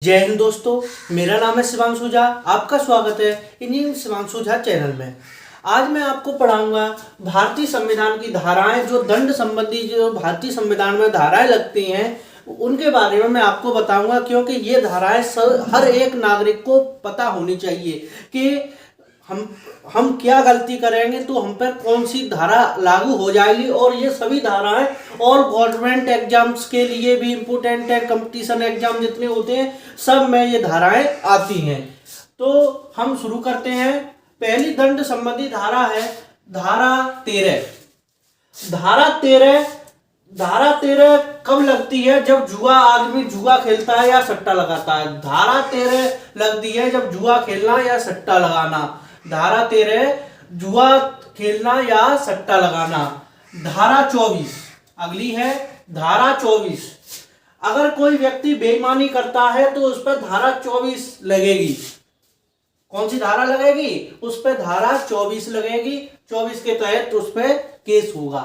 जय हिंद दोस्तों, मेरा नाम है शिवांशु झा। आपका स्वागत है इंडियन शिवांशु झा चैनल में। आज मैं आपको पढ़ाऊंगा भारतीय संविधान की धाराएं, जो दंड संबंधी जो भारतीय संविधान में धाराएं लगती हैं उनके बारे में मैं आपको बताऊंगा, क्योंकि ये धाराएं हर एक नागरिक को पता होनी चाहिए कि हम क्या गलती करेंगे तो हम पर कौन सी धारा लागू हो जाएगी। और ये सभी धाराएं और गवर्नमेंट एग्जाम्स के लिए भी इम्पोर्टेंट है, कंपटीशन एग्जाम जितने होते हैं सब में ये धाराएं आती हैं। तो हम शुरू करते हैं। पहली दंड संबंधी धारा है धारा 13। धारा 13 कब लगती है? जब आदमी जुआ खेलता है या सट्टा लगाता है। धारा 13 लगती है जब जुआ खेलना या सट्टा लगाना। धारा 13 जुआ खेलना या सट्टा लगाना। धारा 24 अगली है धारा 24। अगर कोई व्यक्ति बेईमानी करता है तो उस पर धारा 24 लगेगी। कौन सी धारा लगेगी? उस पर धारा 24 लगेगी। 24 के तहत उस पर केस होगा।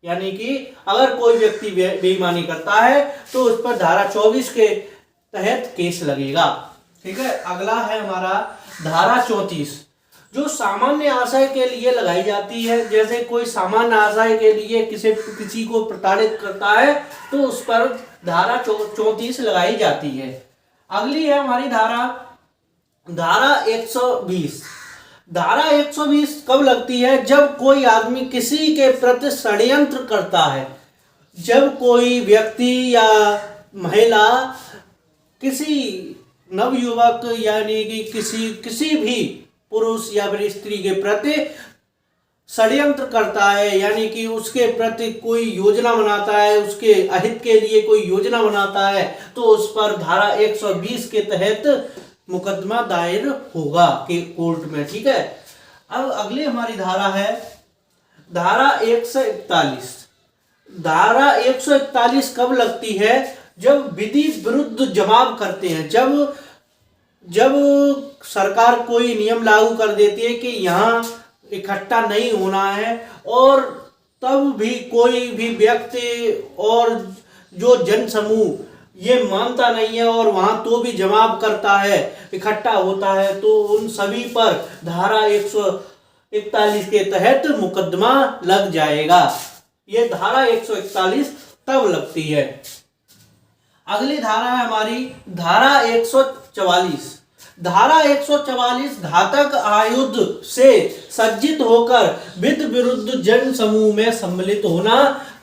यानी कि अगर कोई व्यक्ति बेईमानी करता है तो उस पर धारा 24 के तहत केस लगेगा। ठीक है, अगला है हमारा धारा 34, जो सामान्य आशय के लिए लगाई जाती है। जैसे कोई सामान्य आशय के लिए किसी को प्रताड़ित करता है तो उस पर धारा 34 लगाई जाती है। अगली है हमारी धारा 120। धारा 120 कब लगती है? जब कोई आदमी किसी के प्रति षड्यंत्र करता है। जब कोई व्यक्ति या महिला किसी नवयुवक यानी कि किसी भी पुरुष या फिर स्त्री के प्रति षड्यंत्र करता है, यानी कि उसके प्रति कोई योजना बनाता है, उसके अहित के लिए कोई योजना बनाता है, तो उस पर धारा 120 के तहत मुकदमा दायर होगा कि कोर्ट में। ठीक है, अब अगली हमारी धारा है धारा 141। धारा 141 कब लगती है? जब विधि विरुद्ध जमाव करते हैं। जब सरकार कोई नियम लागू कर देती है कि यहाँ इकट्ठा नहीं होना है, और तब भी कोई भी व्यक्ति और जो जन समूह ये मानता नहीं है और वहां तो भी जमाव करता है, इकट्ठा होता है, तो उन सभी पर धारा 141 के तहत मुकदमा लग जाएगा। ये धारा 141 तब लगती है। अगली धारा है हमारी धारा 144। धारा 144 घातक आयुध से सज्जित होकर विधि विरुद्ध जन समूह में सम्मिलित होना,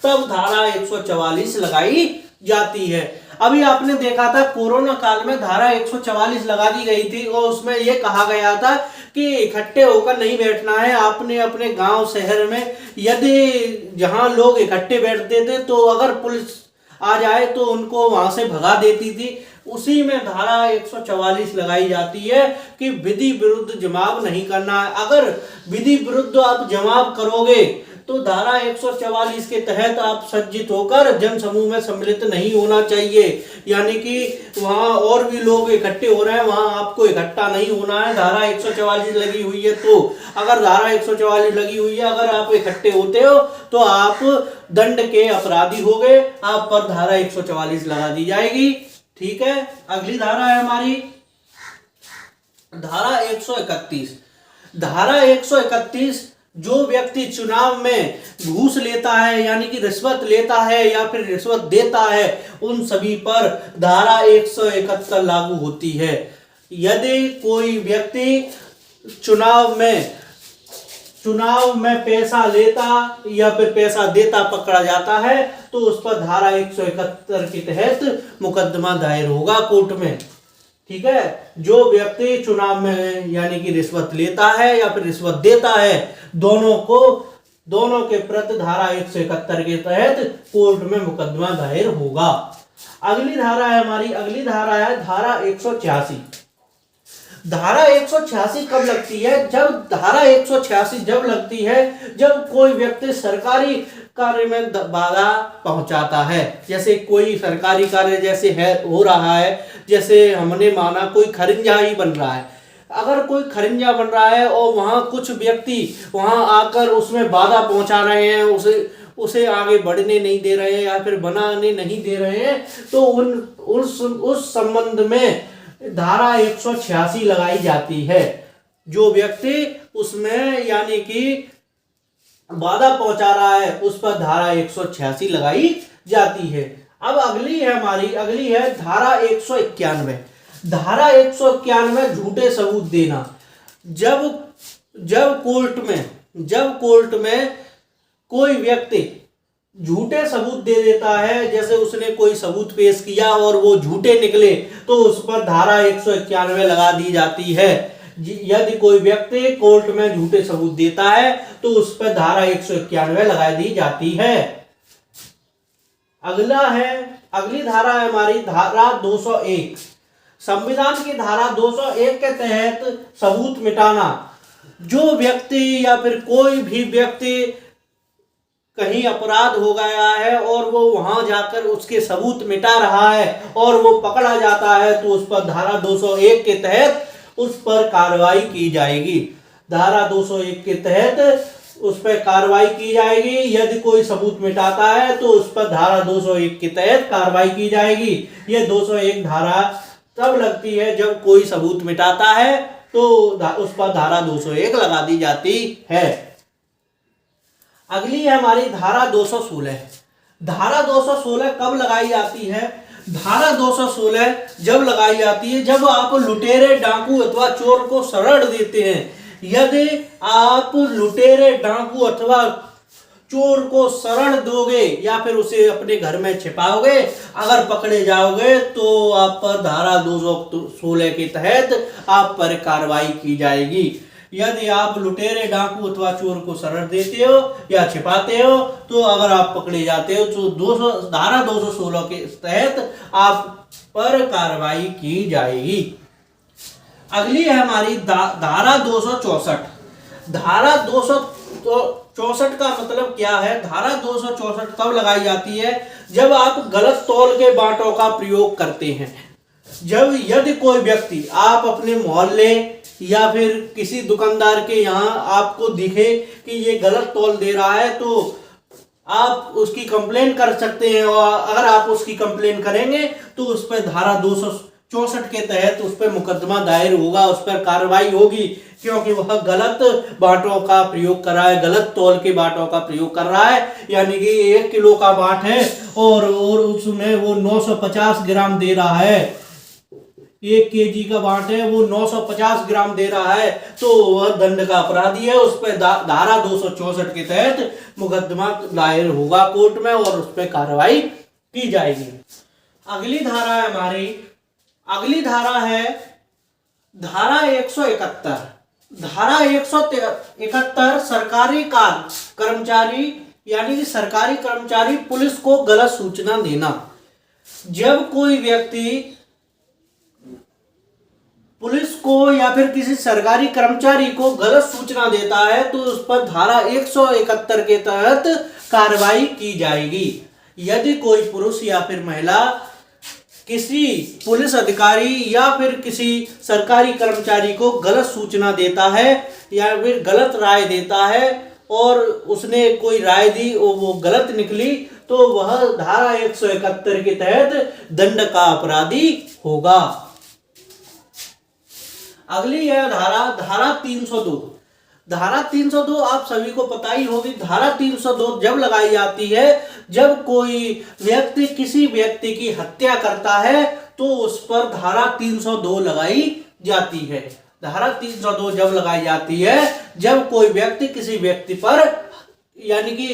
तब धारा 144 लगाई जाती है। अभी आपने देखा था कोरोना काल में धारा 144 लगा दी गई थी और उसमें यह कहा गया था कि इकट्ठे होकर नहीं बैठना है। आपने अपने गांव शहर में यदि जहां लोग इकट्ठे बैठते थे तो अगर पुलिस आ जाए तो उनको वहां से भगा देती थी। उसी में धारा 144 लगाई जाती है कि विधि विरुद्ध जमाव नहीं करना है। अगर विधि विरुद्ध आप जमाव करोगे तो धारा 144 के तहत आप सज्जित होकर जन समूह में सम्मिलित नहीं होना चाहिए। यानी कि वहां और भी लोग इकट्ठे हो रहे हैं, वहां आपको इकट्ठा नहीं होना है। धारा 144 लगी हुई है, तो अगर धारा 144 लगी हुई है, अगर आप इकट्ठे होते हो तो आप दंड के अपराधी हो गए, आप पर धारा 144 लगा दी जाएगी। ठीक है, अगली धारा है हमारी धारा 131। धारा 131, जो व्यक्ति चुनाव में घूस लेता है यानी कि रिश्वत लेता है या फिर रिश्वत देता है, उन सभी पर धारा 171 लागू होती है। यदि कोई व्यक्ति चुनाव में पैसा लेता या फिर पैसा देता पकड़ा जाता है तो उस पर धारा 171 के तहत मुकदमा दायर होगा कोर्ट में। ठीक है, जो व्यक्ति चुनाव में यानी कि रिश्वत लेता है या फिर रिश्वत देता है, दोनों के प्रति धारा 171 के तहत कोर्ट में मुकदमा दायर होगा। अगली धारा है धारा 186। धारा 186 कब लगती है? धारा 186 जब लगती है जब कोई व्यक्ति सरकारी कार्य में बाधा पहुंचाता है। जैसे कोई सरकारी कार्य जैसे हो रहा है, जैसे हमने माना कोई खरिंजा ही बन रहा है। अगर कोई खरिंजा बन रहा है और वहां कुछ व्यक्ति वहां आकर उसमें बाधा पहुंचा रहे हैं, उसे आगे बढ़ने नहीं दे रहे हैं या फिर बनाने नहीं दे रहे हैं, तो उस संबंध में धारा 186 लगाई जाती है। जो व्यक्ति उसमें यानी कि बाधा पहुंचा रहा है उस पर धारा 186 लगाई जाती है। अब अगली है धारा 191। धारा 191 झूठे सबूत देना। जब कोर्ट में कोई व्यक्ति झूठे सबूत दे देता है, जैसे उसने कोई सबूत पेश किया और वो झूठे निकले, तो उस पर धारा 191 लगा दी जाती है। यदि कोई व्यक्ति कोर्ट में झूठे सबूत देता है तो उस पर धारा 191 लगा दी जाती है। अगली धारा है हमारी धारा 201। संविधान की धारा 201 के तहत सबूत मिटाना। जो व्यक्ति या फिर कोई भी व्यक्ति कहीं अपराध हो गया है और वो वहां जाकर उसके सबूत मिटा रहा है और वो पकड़ा जाता है, तो उस पर धारा 201 के तहत उस पर कार्रवाई की जाएगी। धारा 201 के तहत उस पर कार्रवाई की जाएगी। यदि कोई सबूत मिटाता है तो उस पर धारा 201 के तहत कार्रवाई की जाएगी। ये 201 धारा तब लगती है जब कोई सबूत मिटाता है, तो उस पर धारा 201 लगा दी जाती है। अगली है हमारी धारा 216। धारा 216 कब लगाई जाती है? धारा 216 जब लगाई जाती है जब आप लुटेरे, डाकू अथवा चोर को शरण देते हैं। यदि आप लुटेरे, डाकू अथवा चोर को शरण दोगे या फिर उसे अपने घर में छिपाओगे, अगर पकड़े जाओगे तो आप पर धारा 216 के तहत आप पर कार्रवाई की जाएगी। यदि आप लुटेरे, डाकू अथवा चोर को शरण देते हो या छिपाते हो, तो अगर आप पकड़े जाते हो तो धारा 216 के तहत आप पर कार्रवाई की जाएगी। अगली है हमारी धारा 264। धारा 264 का मतलब क्या है? धारा 264 तब लगाई जाती है जब आप गलत तौल के बांटों का प्रयोग करते हैं। यदि कोई व्यक्ति आप अपने मोहल्ले या फिर किसी दुकानदार के यहाँ आपको दिखे कि ये गलत तौल दे रहा है, तो आप उसकी कंप्लेन कर सकते हैं, और अगर आप उसकी कंप्लेन करेंगे तो उस पर धारा 264 के तहत उस पर मुकदमा दायर होगा, उस पर कार्रवाई होगी, क्योंकि वह गलत बांटों का प्रयोग कर रहा है, गलत तौल के बांटों का प्रयोग कर रहा है। यानी कि 1 किलो का बाट है और उसमें वो 950 ग्राम दे रहा है, 1 केजी का बाट है वो 950 ग्राम दे रहा है, तो वह दंड का अपराधी है। उस पर धारा 264 के तहत मुकदमा दायर होगा कोर्ट में और उस पर कार्रवाई की जाएगी। अगली धारा है धारा 171। धारा 171 सरकारी कर्मचारी यानी कि सरकारी कर्मचारी पुलिस को गलत सूचना देना। जब कोई व्यक्ति पुलिस को या फिर किसी सरकारी कर्मचारी को गलत सूचना देता है तो उस पर धारा 171 के तहत कार्रवाई की जाएगी। यदि कोई पुरुष या फिर महिला किसी पुलिस अधिकारी या फिर किसी सरकारी कर्मचारी को गलत सूचना देता है या फिर गलत राय देता है और उसने कोई राय दी और वो गलत निकली, तो वह धारा 171 के तहत दंड का अपराधी होगा। अगली है धारा 302। धारा 302 आप सभी को पता ही होगी। धारा 302 जब लगाई जाती है जब कोई व्यक्ति किसी व्यक्ति की हत्या करता है, तो उस पर धारा 302 लगाई जाती है। धारा 302 जब लगाई जाती है जब कोई व्यक्ति किसी व्यक्ति पर यानी कि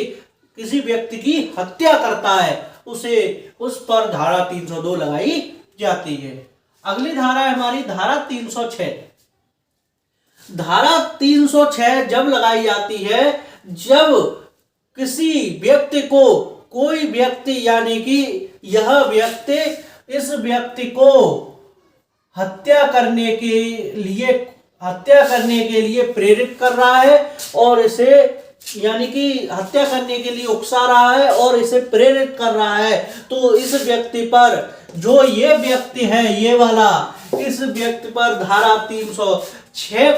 किसी व्यक्ति की हत्या करता है, उस पर धारा 302 लगाई जाती है। अगली धारा है हमारी धारा 306। धारा 306 जब लगाई जाती है जब किसी व्यक्ति को कोई व्यक्ति यानी कि यह व्यक्ति इस व्यक्ति को हत्या करने के लिए प्रेरित कर रहा है और इसे यानी कि हत्या करने के लिए उकसा रहा है और इसे प्रेरित कर रहा है, तो इस व्यक्ति पर जो ये व्यक्ति है ये वाला, इस व्यक्ति पर धारा 306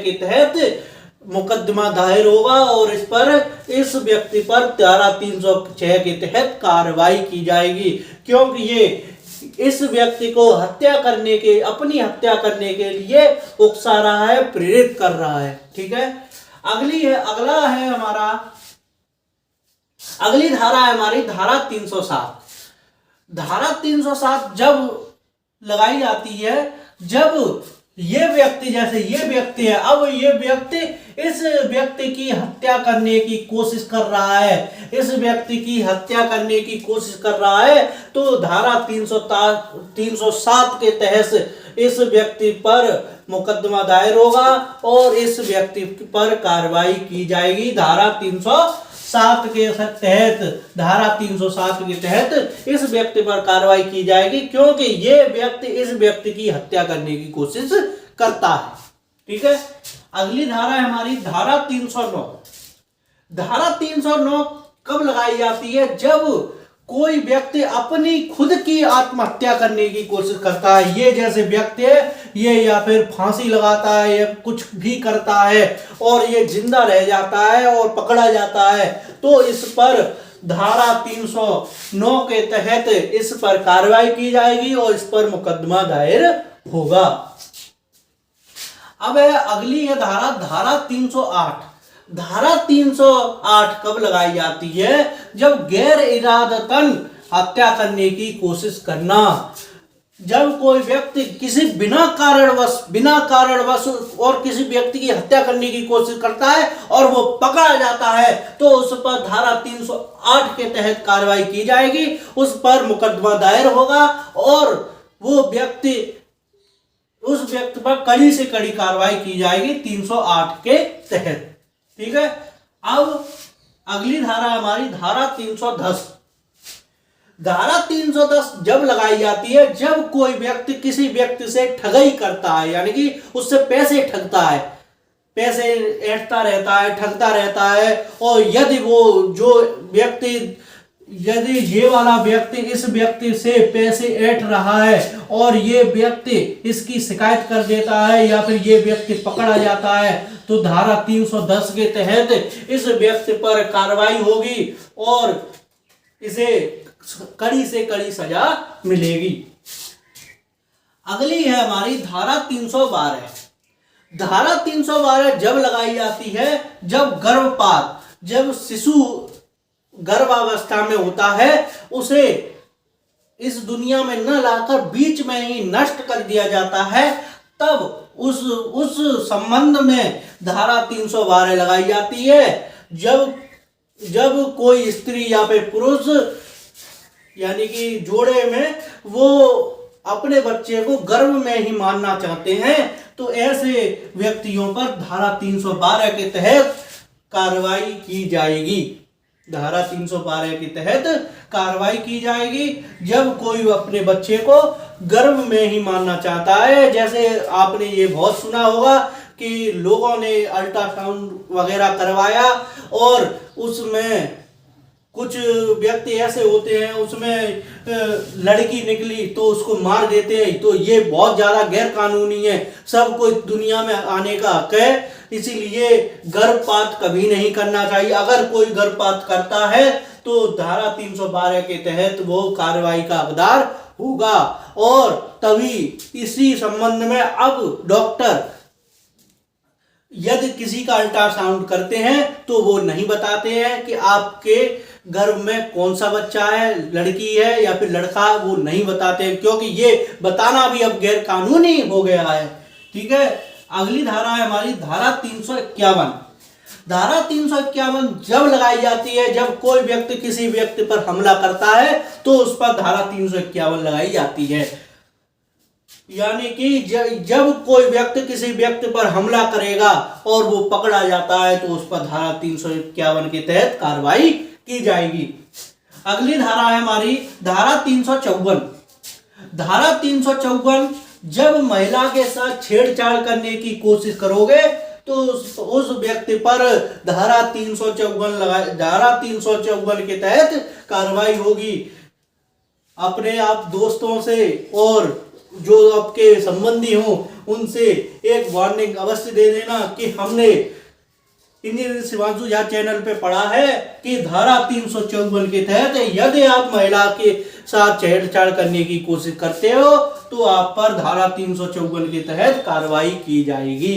के तहत मुकदमा दायर होगा और इस व्यक्ति पर धारा 306 के तहत कार्रवाई की जाएगी, क्योंकि ये इस व्यक्ति को अपनी हत्या करने के लिए उकसा रहा है, प्रेरित कर रहा है। ठीक है, अगली धारा है हमारी धारा 307। धारा 307 जब लगाई जाती है जब ये व्यक्ति, जैसे ये व्यक्ति है, अब ये व्यक्ति इस व्यक्ति की हत्या करने की कोशिश कर रहा है, तो धारा 307 के तहत इस व्यक्ति पर मुकदमा दायर होगा और इस व्यक्ति पर कार्रवाई की जाएगी। धारा 307 के तहत इस व्यक्ति पर कार्रवाई की जाएगी, क्योंकि ये व्यक्ति इस व्यक्ति की हत्या करने की कोशिश करता है। ठीक है, अगली धारा है हमारी धारा 309। धारा 309 कब लगाई जाती है? जब कोई व्यक्ति अपनी खुद की आत्महत्या करने की कोशिश करता है। ये जैसे व्यक्ति है, ये या फिर फांसी लगाता है या कुछ भी करता है और ये जिंदा रह जाता है और पकड़ा जाता है, तो इस पर धारा 309 के तहत इस पर कार्रवाई की जाएगी और इस पर मुकदमा दायर होगा। अब अगली है धारा 308। धारा 308 कब लगाई जाती है? जब गैर इरादतन हत्या करने की कोशिश करना। जब कोई व्यक्ति किसी बिना कारणवश और किसी व्यक्ति की हत्या करने की कोशिश करता है और वो पकड़ा जाता है, तो उस पर धारा 308 के तहत कार्रवाई की जाएगी, उस पर मुकदमा दायर होगा और उस व्यक्ति पर कड़ी से कड़ी कार्रवाई की जाएगी 308 के तहत। ठीक है, अब अगली धारा हमारी धारा 310। धारा 310 जब लगाई जाती है जब कोई व्यक्ति किसी व्यक्ति से ठगी करता है, यानी कि उससे पैसे ठगता है, पैसे ऐंठता रहता है, ठगता रहता है, और यदि ये वाला व्यक्ति इस व्यक्ति से पैसे ऐंठ रहा है और ये व्यक्ति इसकी शिकायत कर देता है या फिर ये व्यक्ति पकड़ा जाता है, तो धारा 310 के तहत इस व्यक्ति पर कार्रवाई होगी और इसे कड़ी से कड़ी सजा मिलेगी। अगली है हमारी धारा 312। धारा 312 जब लगाई जाती है जब शिशु गर्भावस्था में होता है, उसे इस दुनिया में न लाकर बीच में ही नष्ट कर दिया जाता है, तब उस संबंध में धारा 312 लगाई जाती है। जब कोई स्त्री या फिर पुरुष यानी कि जोड़े में वो अपने बच्चे को गर्भ में ही मारना चाहते हैं, तो ऐसे व्यक्तियों पर धारा 312 के तहत कार्रवाई की जाएगी। धारा 312 के तहत कार्रवाई की जाएगी जब कोई अपने बच्चे को गर्भ में ही मारना चाहता है। जैसे आपने ये बहुत सुना होगा कि लोगों ने अल्ट्रासाउंड वगैरह करवाया और उसमें कुछ व्यक्ति ऐसे होते हैं, उसमें लड़की निकली तो उसको मार देते हैं। तो ये बहुत ज़्यादा गैर कानूनी है, सबको दुनिया में आने का हक है, इसीलिए गर्भपात कभी नहीं करना चाहिए। अगर कोई गर्भपात करता है तो धारा 312 के तहत वो कार्रवाई का हकदार होगा। और तभी इसी संबंध में अब डॉक्टर यदि किसी का अल्ट्रासाउंड करते हैं तो वो नहीं बताते हैं कि आपके गर्भ में कौन सा बच्चा है, लड़की है या फिर लड़का, वो नहीं बताते हैं, क्योंकि ये बताना भी अब गैर कानूनी हो गया है। ठीक है, अगली धारा है हमारी धारा 351। धारा 351 जब लगाई जाती है जब कोई व्यक्ति किसी व्यक्ति पर हमला करता है, तो उस पर धारा 351 लगाई जाती है। यानी कि जब कोई व्यक्ति किसी व्यक्ति पर हमला करेगा और वो पकड़ा जाता है, तो उस पर धारा 351 के तहत कार्रवाई की जाएगी। अगली धारा है हमारी धारा 354। धारा 354 जब महिला के साथ छेड़छाड़ करने की कोशिश करोगे तो उस व्यक्ति पर धारा 354 के तहत कार्रवाई होगी। अपने आप दोस्तों से और जो आपके संबंधी हो उनसे एक वार्निंग अवश्य दे देना कि हमने इंजीनियर शिवांशु झा चैनल पे पढ़ा है कि धारा 354 के तहत यदि आप महिला के साथ छेड़छाड़ करने की कोशिश करते हो तो आप पर धारा 354 के तहत कार्रवाई की जाएगी।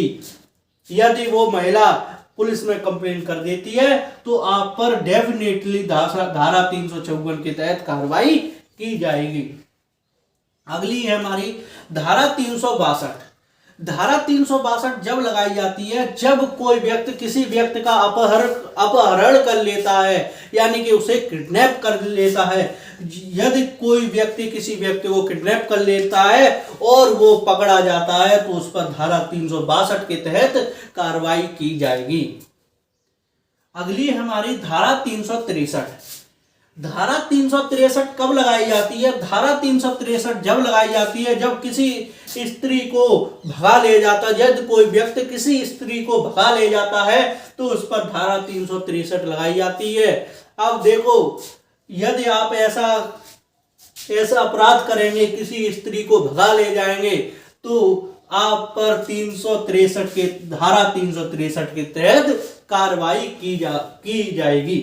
यदि वो महिला पुलिस में कंप्लेंट कर देती है तो आप पर डेफिनेटली धारा 354 के तहत कार्रवाई की जाएगी। अगली है हमारी धारा 362। धारा 362 जब लगाई जाती है जब कोई व्यक्ति किसी व्यक्ति का अपहरण कर लेता है, यानी कि उसे किडनैप कर लेता है। यदि कोई व्यक्ति किसी व्यक्ति को किडनैप कर लेता है और वो पकड़ा जाता है तो उस पर धारा 362 के तहत कार्रवाई की जाएगी। अगली हमारी धारा 363। धारा 363 कब लगाई जाती है? धारा 363 जब लगाई जाती है जब किसी स्त्री को भगा ले जाता है, यदि कोई व्यक्ति किसी स्त्री को भगा ले जाता है तो उस पर धारा 363 लगाई जाती है। अब देखो, यदि आप ऐसा अपराध करेंगे, किसी स्त्री को भगा ले जाएंगे तो आप पर धारा 363 के तहत कार्रवाई की जाएगी।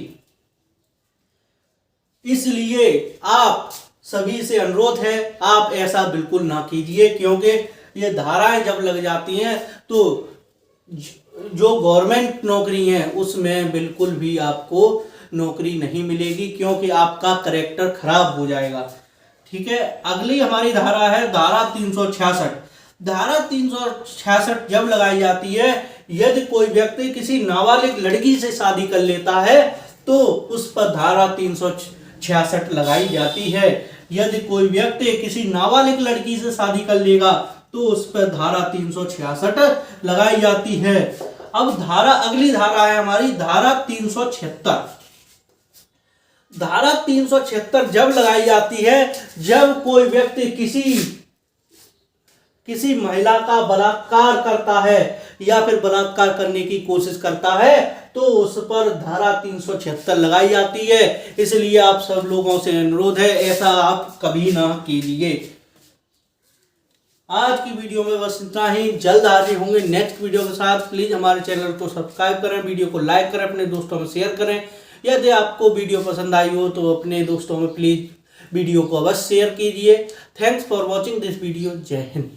इसलिए आप सभी से अनुरोध है, आप ऐसा बिल्कुल ना कीजिए, क्योंकि ये धाराएं जब लग जाती हैं तो जो गवर्नमेंट नौकरी है उसमें बिल्कुल भी आपको नौकरी नहीं मिलेगी, क्योंकि आपका कैरेक्टर खराब हो जाएगा। ठीक है, अगली हमारी धारा है धारा 366। धारा 366 जब लगाई जाती है यदि कोई व्यक्ति किसी नाबालिग लड़की से शादी कर लेता है तो उस पर धारा 366 लगाई जाती है। यदि कोई व्यक्ति किसी नाबालिग लड़की से शादी कर लेगा तो उस पर धारा 366 लगाई जाती है। अब अगली धारा है हमारी धारा 376। धारा 376 जब लगाई जाती है जब कोई व्यक्ति किसी महिला का बलात्कार करता है या फिर बलात्कार करने की कोशिश करता है तो उस पर धारा 376 लगाई जाती है। इसलिए आप सब लोगों से अनुरोध है, ऐसा आप कभी ना कीजिए। आज की वीडियो में बस इतना ही। जल्द हाजिर होंगे नेक्स्ट वीडियो के साथ। प्लीज हमारे चैनल को सब्सक्राइब करें, वीडियो को लाइक करें, अपने दोस्तों में शेयर करें। यदि आपको वीडियो पसंद आई हो तो अपने दोस्तों में प्लीज वीडियो को अवश्य शेयर कीजिए। Thanks for watching this video. जय हिंद।